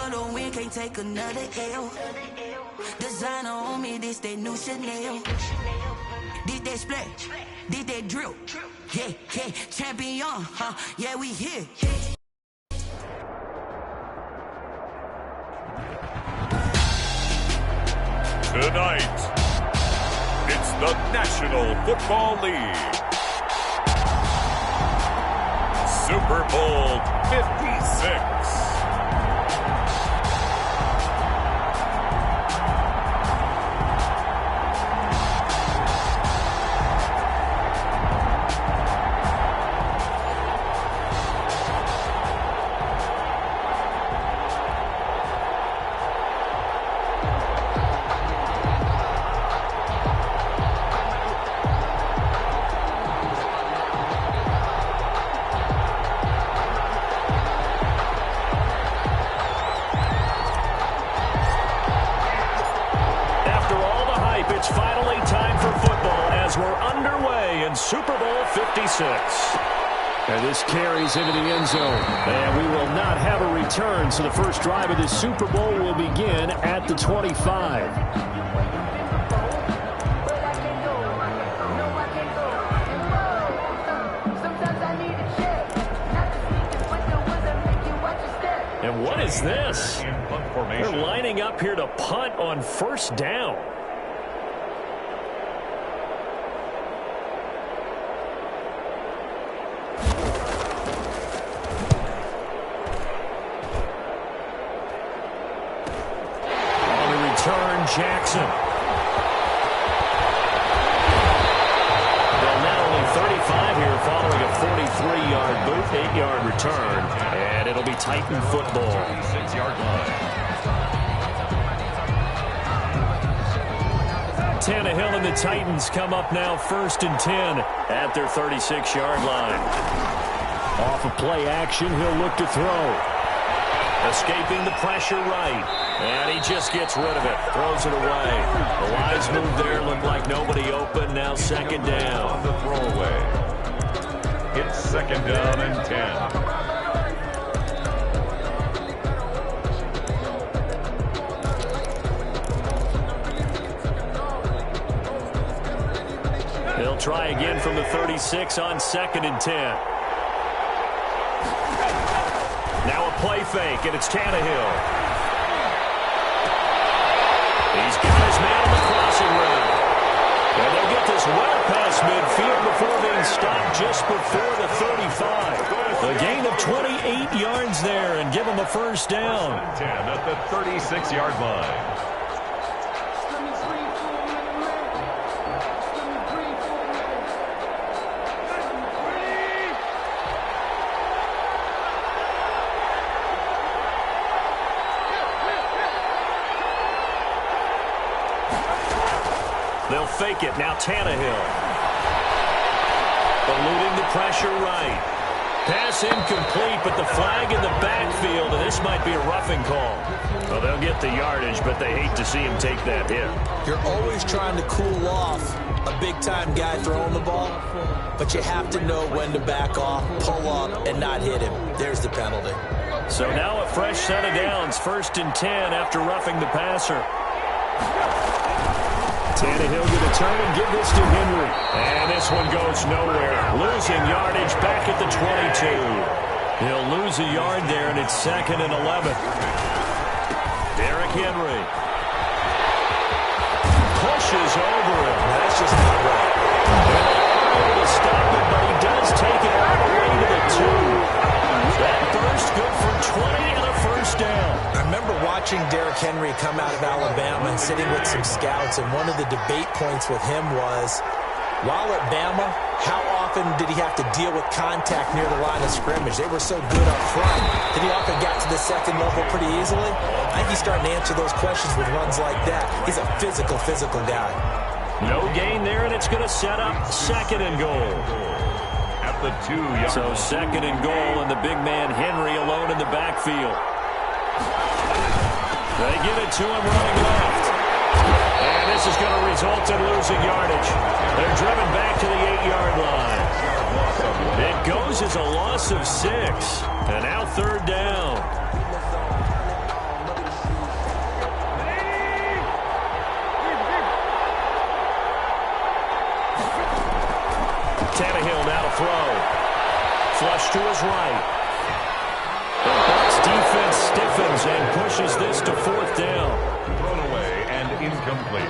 for the win, can't take another L. Designer on me, this that new Chanel. Did that splash, did that drill. Yeah, yeah, champion, huh? Yeah, we here. Tonight, it's the National Football League. Super Bowl 56. It's finally time for football as we're underway in Super Bowl 56. And this carries into the end zone. And we will not have a return, so the first drive of this Super Bowl will begin at the 25. And what is this? They're lining up here to punt on first down. Jackson. Well, now only 35 here following a 43-yard boot, 8-yard return, and it'll be Titan football. 6-yard line. Tannehill and the Titans come up now 1st and 10 at their 36-yard line. Off of play action, he'll look to throw. Escaping the pressure right. And he just gets rid of it. Throws it away. The lines move there. Look like nobody open. Now 2nd down. On the throwaway. It's 2nd down and 10. He'll try again from the 36 on 2nd and 10. Now a play fake, and it's Tannehill. He's got his man on the crossing route. And they'll get this well past midfield before being stopped just before the 35. A gain of 28 yards there and give him a first down. 10 at the 36-yard line. They'll fake it. Now Tannehill. Eluding the pressure right. Pass incomplete, but the flag in the backfield, and this might be a roughing call. Well, they'll get the yardage, but they hate to see him take that hit. You're always trying to cool off a big-time guy throwing the ball, but you have to know when to back off, pull up, and not hit him. There's the penalty. So now a fresh set of downs, 1st and 10 after roughing the passer. Tannehill going to turn and give this to Henry. And this one goes nowhere. Losing yardage back at the 22. He'll lose a yard there, and it's 2nd and 11. Derrick Henry. Pushes over him. That's just not right. They're able to stop it, but he does take it all the way to the 2. That burst good for 20 and a first down. I remember watching Derrick Henry come out of Alabama and sitting with some scouts, and one of the debate points with him was, while at Bama, how often did he have to deal with contact near the line of scrimmage? They were so good up front that he often got to the second level pretty easily. I think he's starting to answer those questions with runs like that. He's a physical guy. No gain there, and it's going to set up 2nd and goal. At the 2-yard. So 2nd and goal, and the big man Henry alone in the backfield. They give it to him running left. And this is going to result in losing yardage. They're driven back to the 8-yard line. It goes as a loss of 6. And now 3rd down. pitch to his right. The Bucs defense stiffens and pushes this to fourth down. Thrown away and incomplete.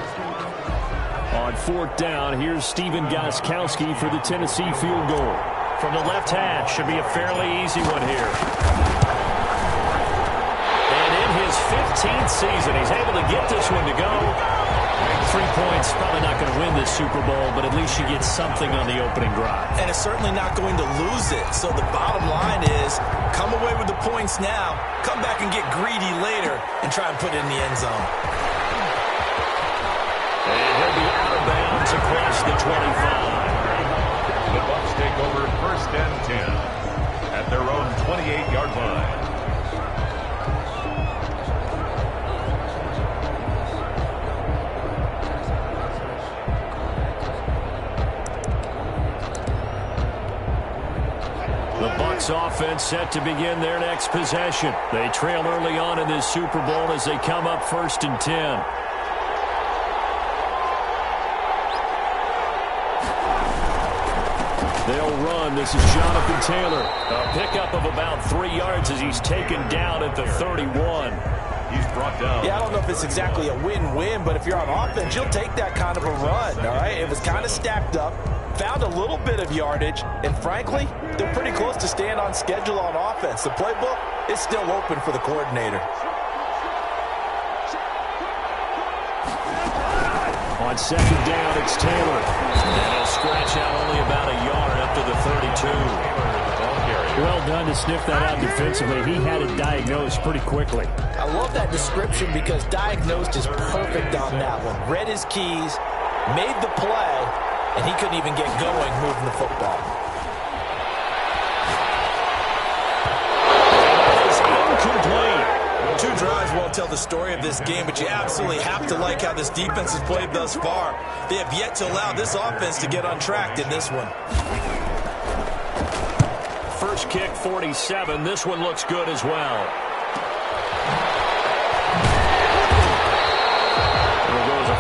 On fourth down, here's Stephen Gostkowski for the Tennessee field goal. From the left hash, should be a fairly easy one here. And in his 15th season, he's able to get this one to go. 3 points, probably not going to win this Super Bowl, but at least you get something on the opening drive. And it's certainly not going to lose it. So the bottom line is, come away with the points now, come back and get greedy later, and try and put it in the end zone. And he'll be out of bounds across the 25. The Bucs take over first and 10 at their own 28-yard line. The Bucs offense set to begin their next possession. They trail early on in this Super Bowl as they come up first and 10. They'll run. This is Jonathan Taylor. A pickup of about 3 yards as he's taken down at the 31. He's brought down. Yeah, I don't know if it's exactly a win-win, but if you're on offense, you'll take that kind of a run, all right? It was kind of stacked up, found a little bit of yardage, and frankly, they're pretty close to staying on schedule on offense. The playbook is still open for the coordinator. On second down, it's Taylor. And he'll scratch out only about a yard up to the 32. Well done to sniff that out defensively. He had it diagnosed pretty quickly. I love that description because diagnosed is perfect on that one. Read his keys, made the play, and he couldn't even get going moving the football. It's incomplete. 2 drives won't tell the story of this game, but you absolutely have to like how this defense has played thus far. They have yet to allow this offense to get untracked in this one. First kick, 47. This one looks good as well. There goes a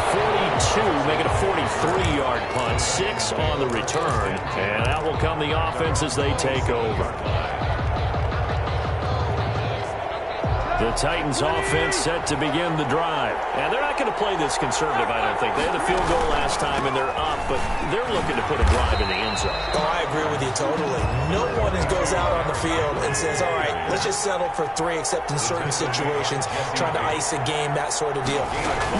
42, make it a 43-yard punt. 6 on the return. And out will come the offense as they take over. The Titans offense set to begin the drive. And they're not going to play this conservative, I don't think. They had the field goal last time, and they're up, but they're looking to put a drive in the end zone. Oh, I agree with you totally. No one goes out on the field and says, all right, let's just settle for 3, except in certain situations, trying to ice a game, that sort of deal.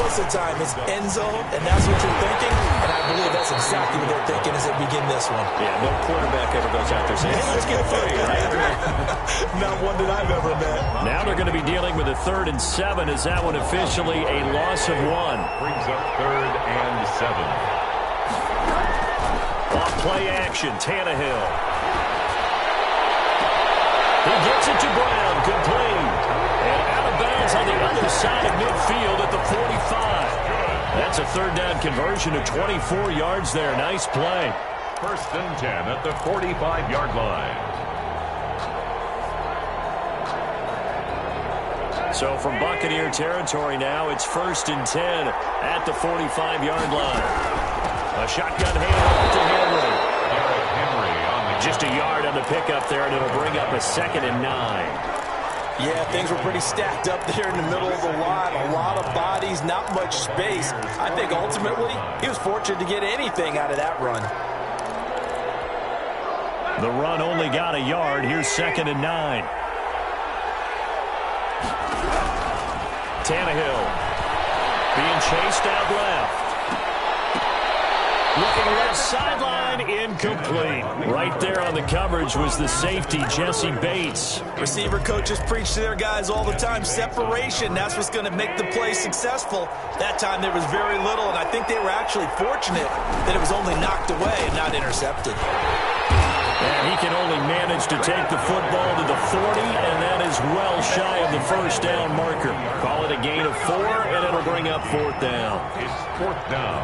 Most of the time, it's end zone, and that's what you're thinking, and I believe that's exactly what they're thinking as they begin this one. Yeah, no quarterback ever goes out there saying, hey, let's get 3. Not one that I've ever met. Now they're going to be dealing with a 3rd and 7 as that one officially a loss of 1. Brings up 3rd and 7. Off play action, Tannehill. He gets it to Brown, complete. And out of bounds on the other side of midfield at the 45. That's a 3rd down conversion of 24 yards there. Nice play. First and 10 at the 45-yard line. So from Buccaneer territory now, it's 1st and 10 at the 45-yard line. A shotgun handoff to Henry. Just a yard on the pickup there, and it'll bring up a 2nd and 9. Yeah, things were pretty stacked up there in the middle of the line. A lot of bodies, not much space. I think ultimately he was fortunate to get anything out of that run. The run only got a yard. Here's 2nd and 9. Tannehill being chased out left. Looking left sideline, incomplete. Right there on the coverage was the safety, Jesse Bates. Receiver coaches preach to their guys all the time. Separation, that's what's going to make the play successful. That time there was very little, and I think they were actually fortunate that it was only knocked away and not intercepted. And he can only manage to take the football to the 40, and that is well shy of the 1st down marker. Call it a gain of 4, and it'll bring up 4th down. It's 4th down.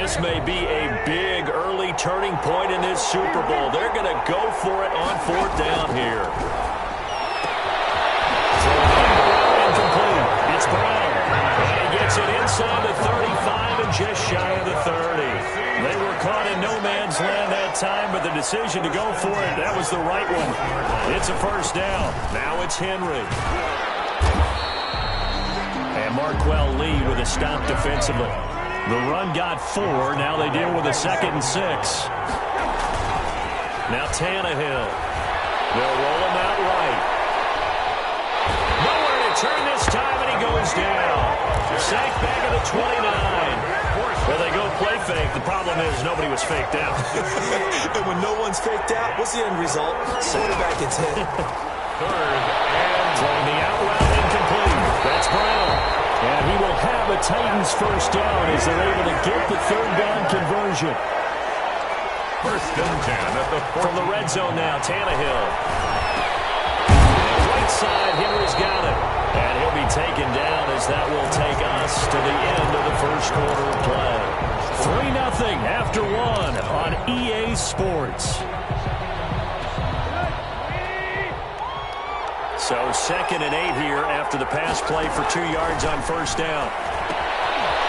This may be a big early turning point in this Super Bowl. They're going to go for it on 4th down here. Incomplete. It's Brown. And he gets it inside the 35 and just shy of the 30. They were caught in no man's land that time, but the decision to go for it, that was the right one. It's a 1st down. Now it's Henry. And Marquell Lee with a stop defensively. The run got 4. Now they deal with a 2nd and 6. Now Tannehill. They'll roll him out right. Nowhere to turn this time, and he goes down. Sacked back at the 29. Well, they go play fake. The problem is nobody was faked out. And when no one's faked out, what's the end result? Quarterback gets hit. 3rd and throwing the out route incomplete. That's Brown. And he will have a Titans 1st down as they're able to get the 3rd down conversion. 1st and 10 at the 40. From the red zone now, Tannehill. Right side, Henry's got it. And he'll be taken down as that will take us to the end of the 1st quarter of play. 3-0 after 1 on EA Sports. So 2nd and 8 here after the pass play for 2 yards on 1st down.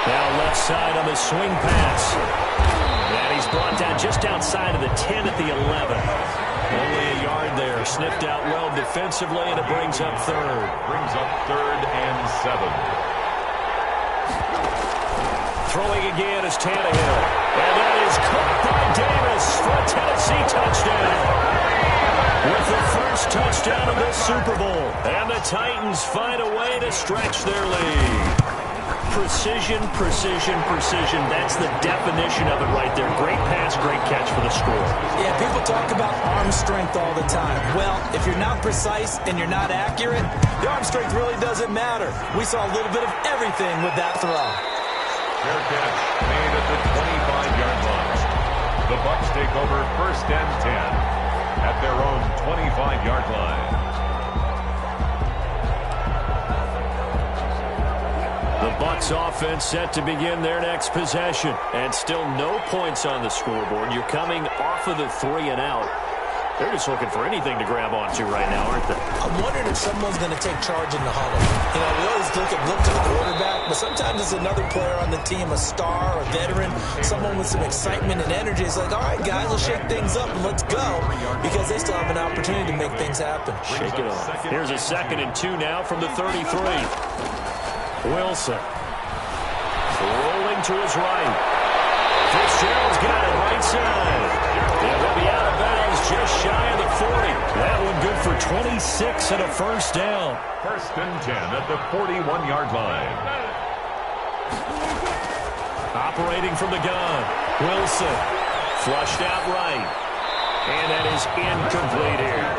Now left side on the swing pass. And he's brought down just outside of the 10 at the 11. Only a yard there. Sniffed out well defensively, and it brings up 3rd. Brings up 3rd and 7. Throwing again is Tannehill. And that is caught by Davis for a Tennessee touchdown. With the first touchdown of this Super Bowl. And the Titans find a way to stretch their lead. Precision, precision, precision. That's the definition of it right there. Great pass, great catch for the score. Yeah, people talk about arm strength all the time. Well, if you're not precise and you're not accurate, the arm strength really doesn't matter. We saw a little bit of everything with that throw. Fair catch made at the 25-yard line. The Bucs take over 1st and 10 at their own 25-yard line. The Bucs offense set to begin their next possession. And still no points on the scoreboard. You're coming off of the 3 and out. They're just looking for anything to grab onto right now, aren't they? I'm wondering if someone's going to take charge in the huddle. You know, we always look to the quarterback, but sometimes it's another player on the team, a star, a veteran, someone with some excitement and energy. It's like, all right, guys, let's shake things up and let's go, because they still have an opportunity to make things happen. Shake it off. Here's a 2nd and 2 now from the 33. Wilson. Rolling to his right. Fitzgerald's got it right side. And they'll be out of bounds just shy of the 40. That one good for 26 and a 1st down. 1st and 10 at the 41-yard line. Operating from the gun. Wilson. Flushed out right. And that is incomplete here.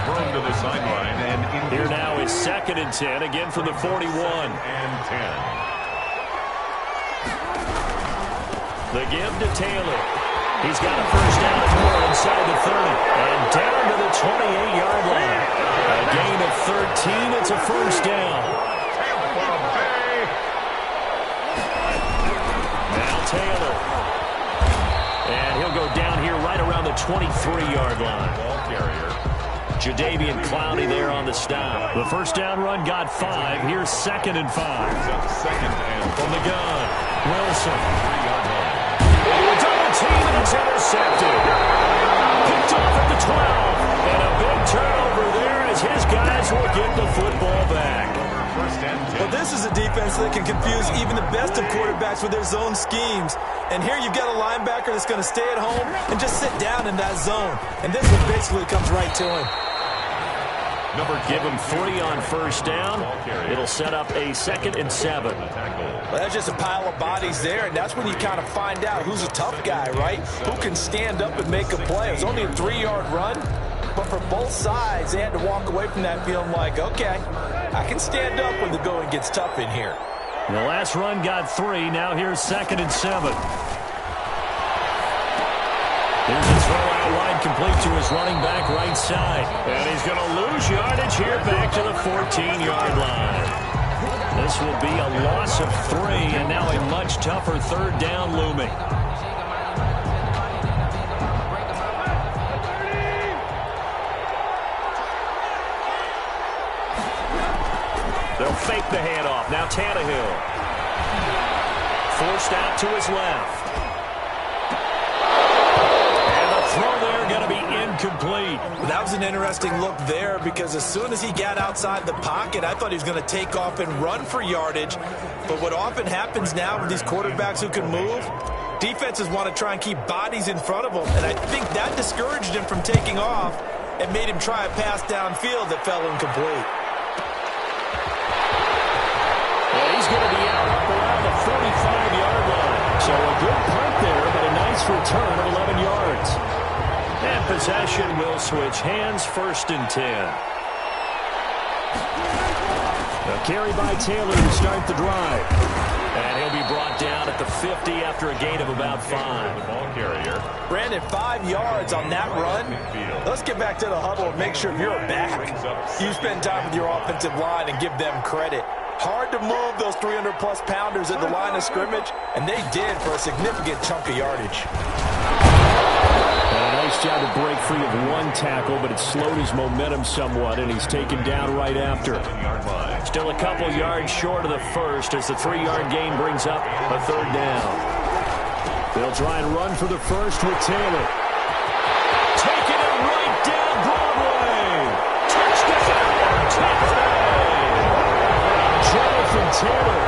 Thrown to the sideline and in. Here now is 2nd and 10, again from the 41. And 10. The give to Taylor. He's got a 1st down and more inside the 30. And down to the 28-yard line. A gain of 13. It's a 1st down. Now Taylor. And he'll go down here right around the 23-yard line. Ball carrier. Jadeveon Clowney there on the stop. The 1st down run got 5. Here's 2nd and 5. 2nd and from the gun. Wilson. 3-yard line. Double team, and it's intercepted. Picked off at the 12. And a big turnover there as his guys will get the football back. 1st and 10. Well, this is a defense that can confuse even the best of quarterbacks with their zone schemes. And here you've got a linebacker that's going to stay at home and just sit down in that zone. And this one basically comes right to him. Give him 3 on 1st down. It'll set up a 2nd and 7. Well, that's just a pile of bodies there, and that's when you kind of find out who's a tough guy, right? Who can stand up and make a play. It was only a 3-yard run, but for both sides, they had to walk away from that feeling like, okay, I can stand up when the going gets tough in here. The last run got 3. Now here's 2nd and 7. Here's a throw out wide, complete to his running back right side. And he's going to lose yardage here back to the 14-yard line. This will be a loss of 3, and now a much tougher third down looming. They'll fake the handoff. Now Tannehill. Forced out to his left. And the throw there going to be incomplete. That was an interesting look there because as soon as he got outside the pocket, I thought he was going to take off and run for yardage. But what often happens now with these quarterbacks who can move, defenses want to try and keep bodies in front of them. And I think that discouraged him from taking off and made him try a pass downfield that fell incomplete. He's going to be out up around the 45-yard line. So a good punt there, but a nice return of 11 yards. And possession will switch hands, 1st and 10. A carry by Taylor to start the drive. And he'll be brought down at the 50 after a gain of about 5. The ball carrier. Brandon, 5 yards on that run. Let's get back to the huddle and make sure if you're a back, you spend time with your offensive line and give them credit. Hard to move those 300-plus pounders at the line of scrimmage, and they did for a significant chunk of yardage. A nice job to break free of one tackle, but it slowed his momentum somewhat, and he's taken down right after. Still a couple yards short of the first as the 3-yard gain brings up a 3rd down. They'll try and run for the first with Taylor. Taking it right down Broadway. Touchdown. Jonathan Taylor,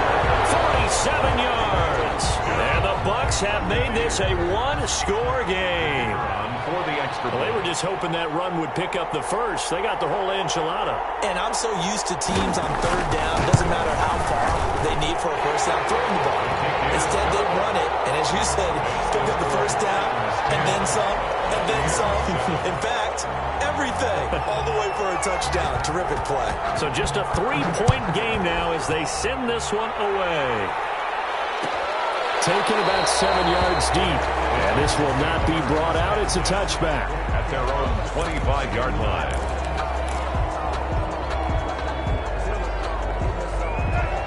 47 yards. And the Bucs have made this a one-score game. For the extra well, they were just hoping that run would pick up the first. They got the whole enchilada. And I'm so used to teams on 3rd down, doesn't matter how far they need for a first down, throwing the ball. Instead, they run it, and as you said, pick up the first down, and then some, and then some. In fact, everything, all the way for a touchdown. Terrific play. So just a 3-point game now as they send this one away. Taken about 7 yards deep. And this will not be brought out. It's a touchback. At their own 25-yard line.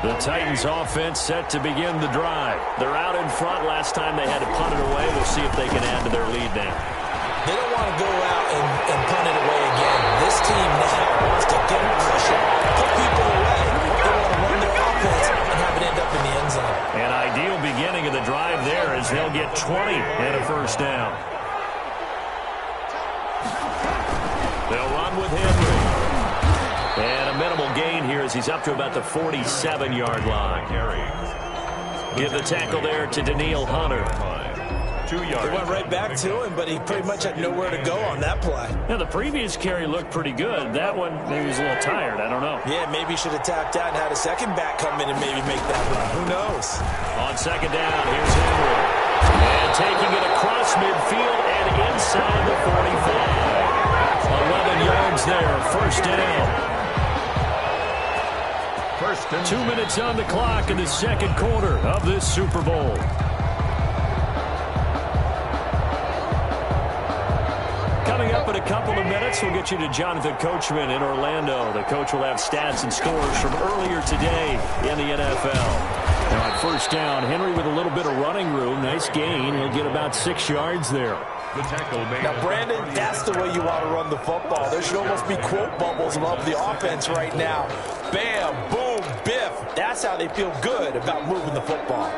The Titans offense set to begin the drive. They're out in front. Last time they had to punt it away. We'll see if they can add to their lead now. They don't want to go out and punt it away again. This team now wants to get a cushion, put people away. They want to run their offense and have it end up in the end zone. An ideal beginning of the drive there as they'll get 20 and a first down. They'll run with Henry. And a minimal gain here as he's up to about the 47-yard line. Give the tackle there to Daniil Hunter. 2 yards. It went right back to him, but he pretty much had nowhere to go on that play. Now, the previous carry looked pretty good. That one, maybe he was a little tired. I don't know. Yeah, maybe he should have tapped out and had a second back come in and maybe make that run. Who knows? On 2nd down, here's Henry. And taking it across midfield and inside the 45. 11 yards there, first down. 2 minutes on the clock in the 2nd quarter of this Super Bowl. Coming up in a couple of minutes, we'll get you to Jonathan Coachman in Orlando. The coach will have stats and scores from earlier today in the NFL. Now on first down, Henry with a little bit of running room. Nice gain. He'll get about 6 yards there. The tackle made. Now, Brandon, that's the way you want to run the football. There should almost be quote bubbles above the offense right now. Bam, boom, biff. That's how they feel good about moving the football.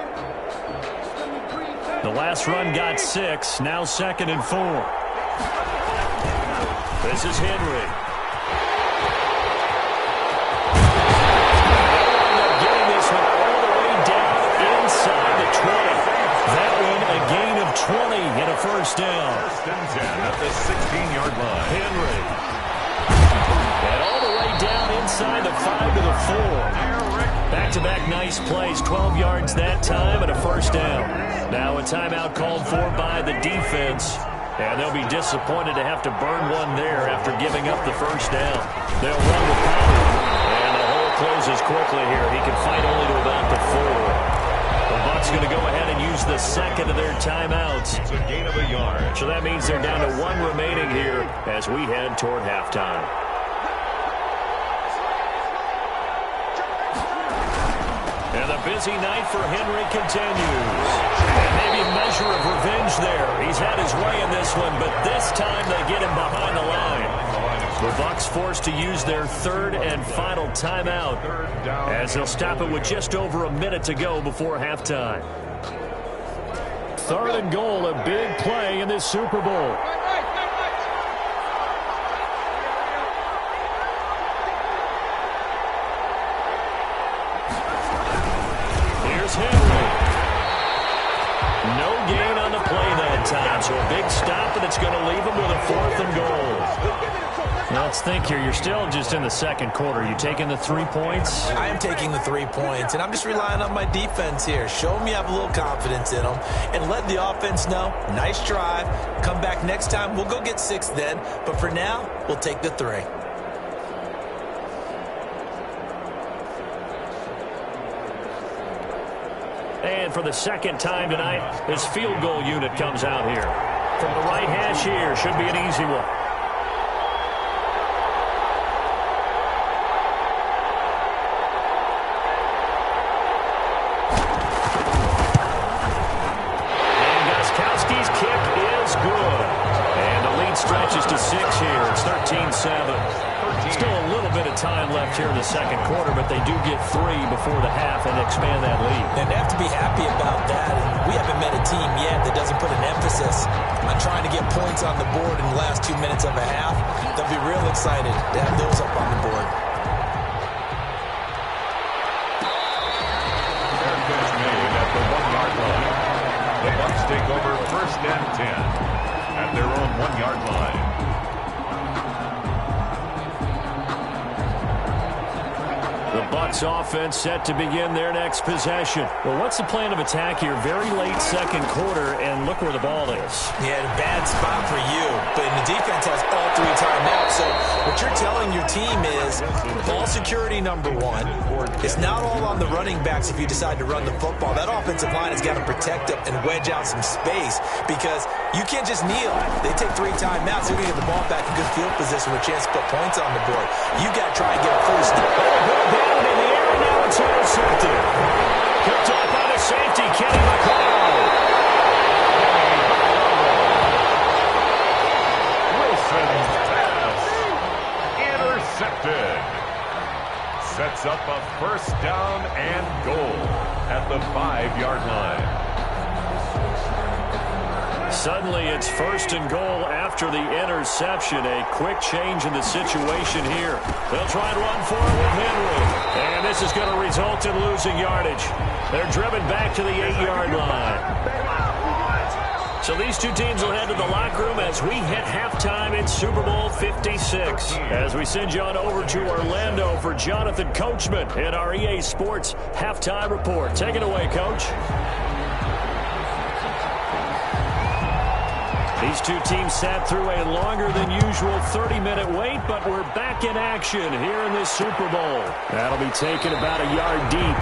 The last run got 6. Now 2nd and 4. This is Henry. Getting this one all the way down inside the 20. That one a gain of 20 and a first down. 1st and 10 at the 16-yard line. Henry. And all the way down inside the 5 to the 4. Back-to-back nice plays. 12 yards that time and a first down. Now a timeout called for by the defense. And they'll be disappointed to have to burn one there after giving up the first down. They'll run with power. And the hole closes quickly here. He can fight only to about the 4. The Bucs going to go ahead and use the second of their timeouts. It's a gain of a yard. So that means they're down to 1 remaining here as we head toward halftime. And the busy night for Henry continues. And maybe a measure of revenge there. He's had his way in this one, but this time they get him behind the line. The Bucs forced to use their third and final timeout as they'll stop it with just over a minute to go before halftime. Third and goal, a big play in this Super Bowl. Here's Henry. No gain on the play that time, so a big stop, and it's going to leave him with a 4th and goal. Let's think here. You're still just in the second quarter. You taking the 3 points? I am taking the 3 points, and I'm just relying on my defense here. Show me I have a little confidence in them, and let the offense know, nice drive. Come back next time. We'll go get 6 then, but for now, we'll take the 3. And for the second time tonight, this field goal unit comes out here. From the right hash here, should be an easy one. Stretches to 6 here. It's 13-7. Still a little bit of time left here in the second quarter, but they do get 3 before the half and expand that lead. And they have to be happy about that. And we haven't met a team yet that doesn't put an emphasis on trying to get points on the board in the last 2 minutes of a half. They'll be real excited to have those up on the board. Fair catch made at the 1-yard line. The Bucs take over 1st and 10. At their own 1-yard line. The Bucs offense set to begin their next possession. Well, what's the plan of attack here? Very late second quarter, and look where the ball is. Yeah, a bad spot for you, but the defense has all 3 timeouts. So what you're telling your team is ball security number 1. It's not all on the running backs if you decide to run the football. That offensive line has got to protect them and wedge out some space because you can't just kneel. They take 3 timeouts. They're going to get the ball back in good field position with a chance to put points on the board. You got to try and get a first down in the air, and now it's intercepted. Picked up by the safety, Kenny McCall. Wilson's pass intercepted. Sets up a 1st down and goal at the 5-yard line. Suddenly it's 1st and goal after the interception. A quick change in the situation here. They'll try and run for it with Henry. And this is going to result in losing yardage. They're driven back to the 8-yard line. So these two teams will head to the locker room as we hit halftime in Super Bowl 56. As we send you on over to Orlando for Jonathan Coachman in our EA Sports Halftime Report. Take it away, Coach. These two teams sat through a longer than usual 30-minute wait, but we're back in action here in this Super Bowl. That'll be taken about a yard deep.